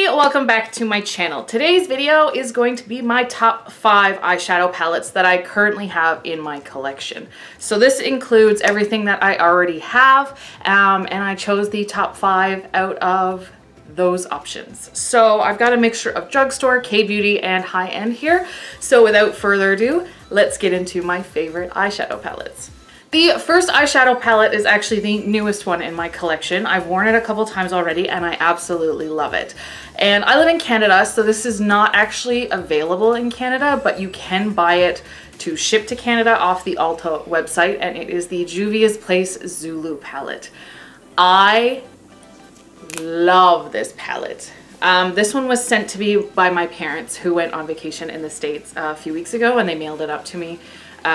Hey, welcome back to my channel. Today's video is going to be my top 5 eyeshadow palettes that I currently have in my collection. So this includes everything that I already have, and I chose the top 5 out of those options. So I've got a mixture of drugstore, K-beauty, and high-end here. So without further ado, let's get into my favorite eyeshadow palettes. The first eyeshadow palette is actually the newest one in my collection. I've worn it a couple times already and I absolutely love it. And I live in Canada, so this is not actually available in Canada, but you can buy it to ship to Canada off the IATA website, and it is the Juvia's Place Zulu palette. I love this palette. This one was sent to me by my parents who went on vacation in the States a few weeks ago, and they mailed it up to me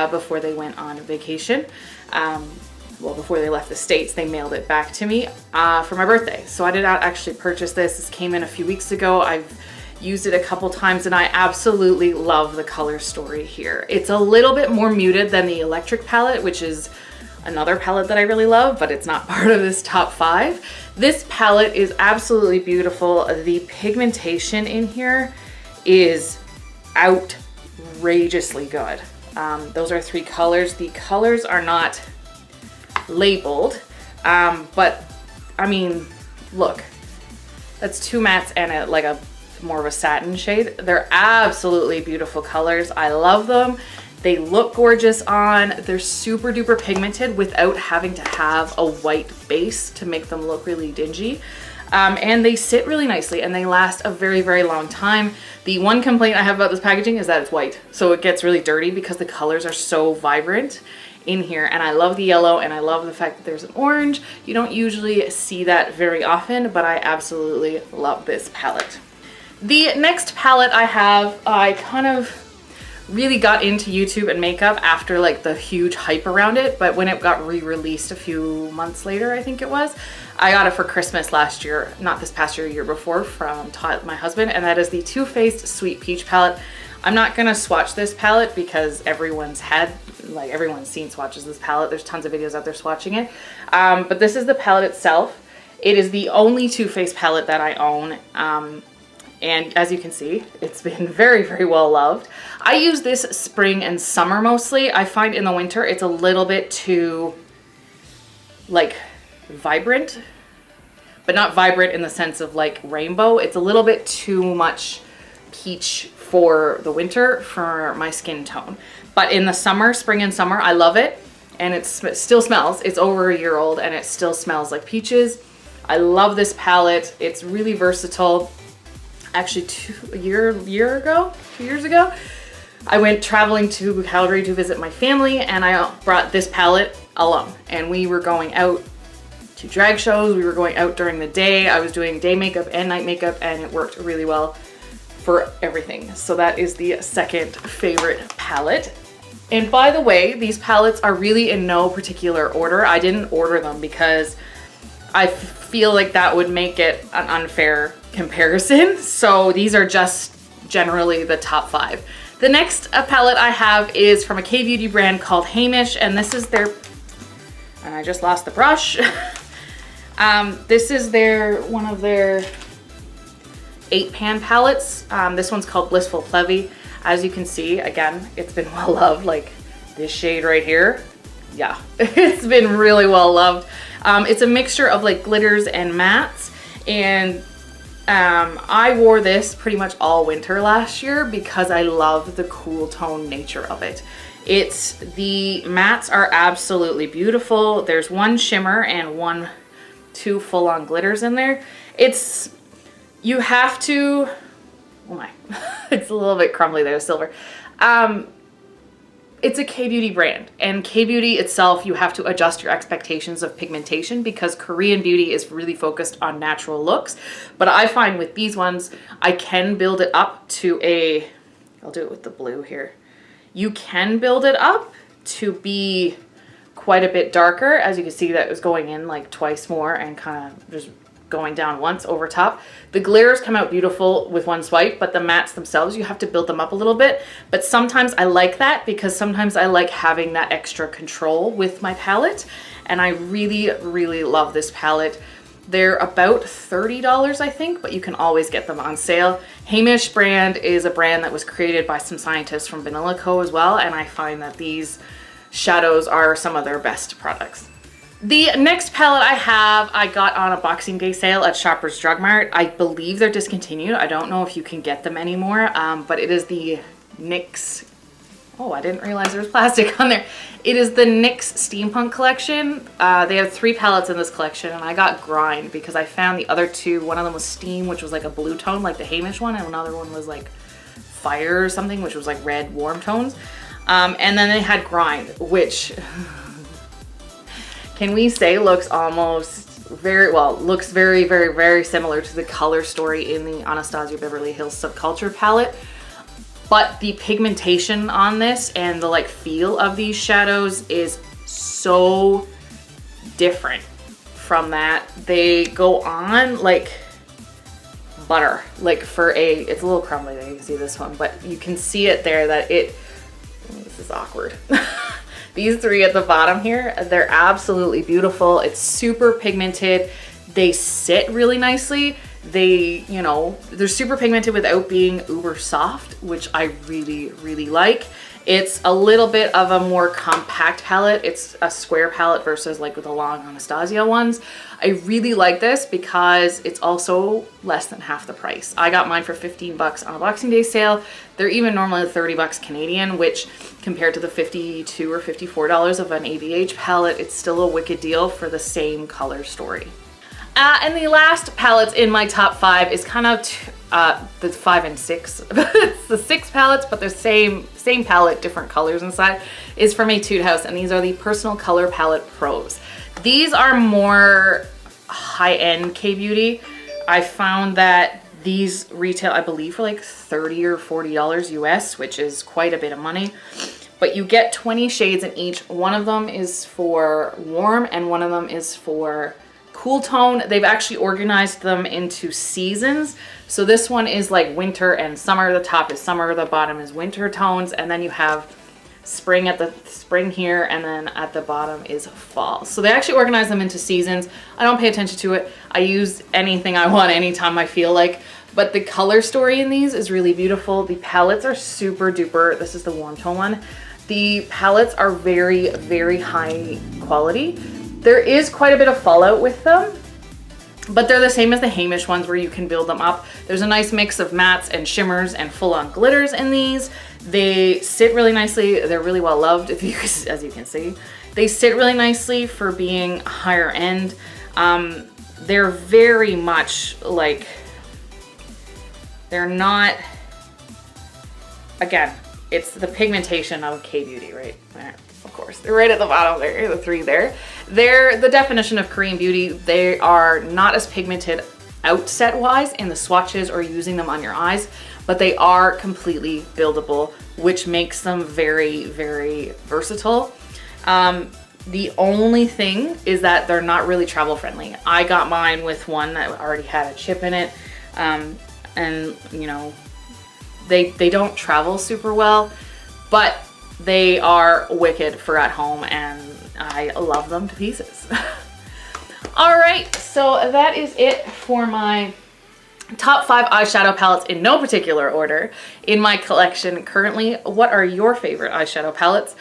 before they went on vacation. Well, before they left the States, they mailed it back to me for my birthday. So I did not actually purchase this. This came in a few weeks ago. I've used it a couple times and I absolutely love the color story here. It's a little bit more muted than the electric palette, which is another palette that I really love, but it's not part of this top 5. This palette is absolutely beautiful. The pigmentation in here is outrageously good. Those are 3 colors. The colors are not labeled, but I mean, look, that's 2 mattes and a more of a satin shade. They're absolutely beautiful colors. I love them. They look gorgeous on. They're super duper pigmented without having to have a white base to make them look really dingy. And they sit really nicely and they last a very, very long time. The one complaint I have about this packaging is that it's white. So it gets really dirty because the colors are so vibrant in here. And I love the yellow and I love the fact that there's an orange. You don't usually see that very often, but I absolutely love this palette. The next palette I have, I kind of really got into YouTube and makeup after like the huge hype around it, but when it got re-released a few months later, I think it was, I got it for Christmas last year, not this past year, year before, from my husband, and that is the Too Faced Sweet Peach palette. I'm not gonna swatch this palette because everyone's seen swatches this palette. There's tons of videos out there swatching it, but this is the palette itself. It is the only Too Faced palette that I own. And as you can see, it's been very, very well loved. I use this spring and summer mostly. I find in the winter it's a little bit too like vibrant, but not vibrant in the sense of like rainbow. It's a little bit too much peach for the winter for my skin tone. But in the summer, spring and summer, I love it. And it still smells. It's over a year old and it still smells like peaches. I love this palette. It's really versatile. Actually, 2 years ago, I went traveling to Calgary to visit my family and I brought this palette along. And we were going out to drag shows, we were going out during the day. I was doing day makeup and night makeup and it worked really well for everything. So that is the second favorite palette. And by the way, these palettes are really in no particular order. I didn't order them because I feel like that would make it an unfair comparison. So these are just generally the top 5. The next palette I have is from a K-beauty brand called Hamish, and this is their, and I just lost the brush. This is one of their 8-pan palettes. This one's called Blissful Plevy. As you can see, again, it's been well loved. Like this shade right here, yeah, it's been really well loved. It's a mixture of like glitters and mattes, and I wore this pretty much all winter last year because I love the cool tone nature of it. The mattes are absolutely beautiful. There's 1 shimmer and 2 full-on glitters in there. You have to, oh my, it's a little bit crumbly there, silver. It's a K-beauty brand, and K-beauty itself, you have to adjust your expectations of pigmentation because Korean beauty is really focused on natural looks. But I find with these ones, I can build it up to I'll do it with the blue here. You can build it up to be quite a bit darker. As you can see, that was going in like twice more and kind of just going down once over top. The glitters come out beautiful with 1 swipe, but the mattes themselves, you have to build them up a little bit. But sometimes I like that because sometimes I like having that extra control with my palette. And I really, really love this palette. They're about $30, I think, but you can always get them on sale. Hamish brand is a brand that was created by some scientists from Vanilla Co. as well, and I find that these shadows are some of their best products. The next palette I got on a Boxing Day sale at Shoppers Drug Mart. I believe they're discontinued. I don't know if you can get them anymore, but it is the NYX. Oh, I didn't realize there was plastic on there. It is the NYX Steampunk collection. They have 3 palettes in this collection, and I got Grind because I found the other 2. One of them was Steam, which was like a blue tone, like the Hamish one, and another one was like Fire or something, which was like red warm tones. And then they had Grind, which can we say looks almost looks very, very, very similar to the color story in the Anastasia Beverly Hills Subculture palette. But the pigmentation on this and the like feel of these shadows is so different from that. They go on like butter, like it's a little crumbly there, you can see this one, but you can see it there that this is awkward. These 3 at the bottom here, they're absolutely beautiful. It's super pigmented. They sit really nicely. They, you know, they're super pigmented without being uber soft, which I really, really like. It's a little bit of a more compact palette. It's a square palette versus like with the long Anastasia ones. I really like this because it's also less than half the price. I got mine for 15 bucks on a Boxing Day sale. They're even normally 30 bucks Canadian, which compared to the $52 or $54 of an ABH palette, it's still a wicked deal for the same color story. And the last palettes in my top 5 is kind of the 5 and 6. It's the 6 palettes, but they're same palette, different colors inside, is from Etude House, and these are the Personal Color Palette Pros. These are more high-end K-beauty. I found that these retail, I believe, for like $30 or $40 US, which is quite a bit of money. But you get 20 shades in each. One of them is for warm and one of them is for cool tone. They've actually organized them into seasons. So this one is like winter and summer. The top is summer, the bottom is winter tones, and then you have spring at the spring here, and then at the bottom is fall. So they actually organize them into seasons. I don't pay attention to it. I use anything I want anytime I feel like, but the color story in these is really beautiful. The palettes are super duper. This is the warm tone one. The palettes are very, very high quality. There is quite a bit of fallout with them, but they're the same as the Hamish ones where you can build them up. There's a nice mix of mattes and shimmers and full-on glitters in these. They sit really nicely. They're really well loved, as you can see. They sit really nicely for being higher end. They're very much like, they're not, again, it's the pigmentation of K-beauty, right? There, of course, they're right at the bottom there, the 3 there. They're the definition of Korean beauty. They are not as pigmented outset-wise in the swatches or using them on your eyes, but they are completely buildable, which makes them very, very versatile. The only thing is that they're not really travel friendly. I got mine with one that already had a chip in it, and you know, they don't travel super well, but they are wicked for at home, and I love them to pieces. All right, so that is it for my top 5 eyeshadow palettes in no particular order in my collection currently. What are your favorite eyeshadow palettes?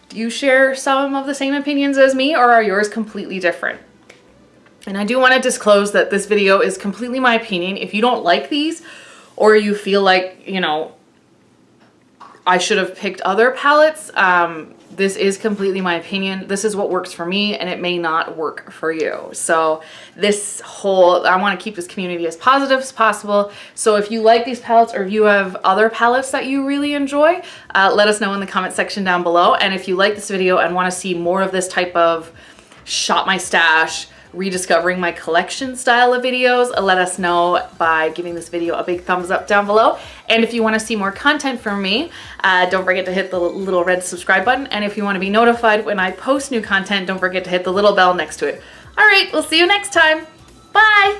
Do you share some of the same opinions as me, or are yours completely different? And I do want to disclose that this video is completely my opinion. If you don't like these, or you feel like, you know, I should have picked other palettes, this is completely my opinion. This is what works for me, and it may not work for you. So I want to keep this community as positive as possible. So if you like these palettes, or if you have other palettes that you really enjoy, let us know in the comment section down below. And if you like this video and want to see more of this type of shop my stash, rediscovering my collection style of videos, let us know by giving this video a big thumbs up down below. And if you want to see more content from me, don't forget to hit the little red subscribe button. And if you want to be notified when I post new content, don't forget to hit the little bell next to it. All right, we'll see you next time. Bye.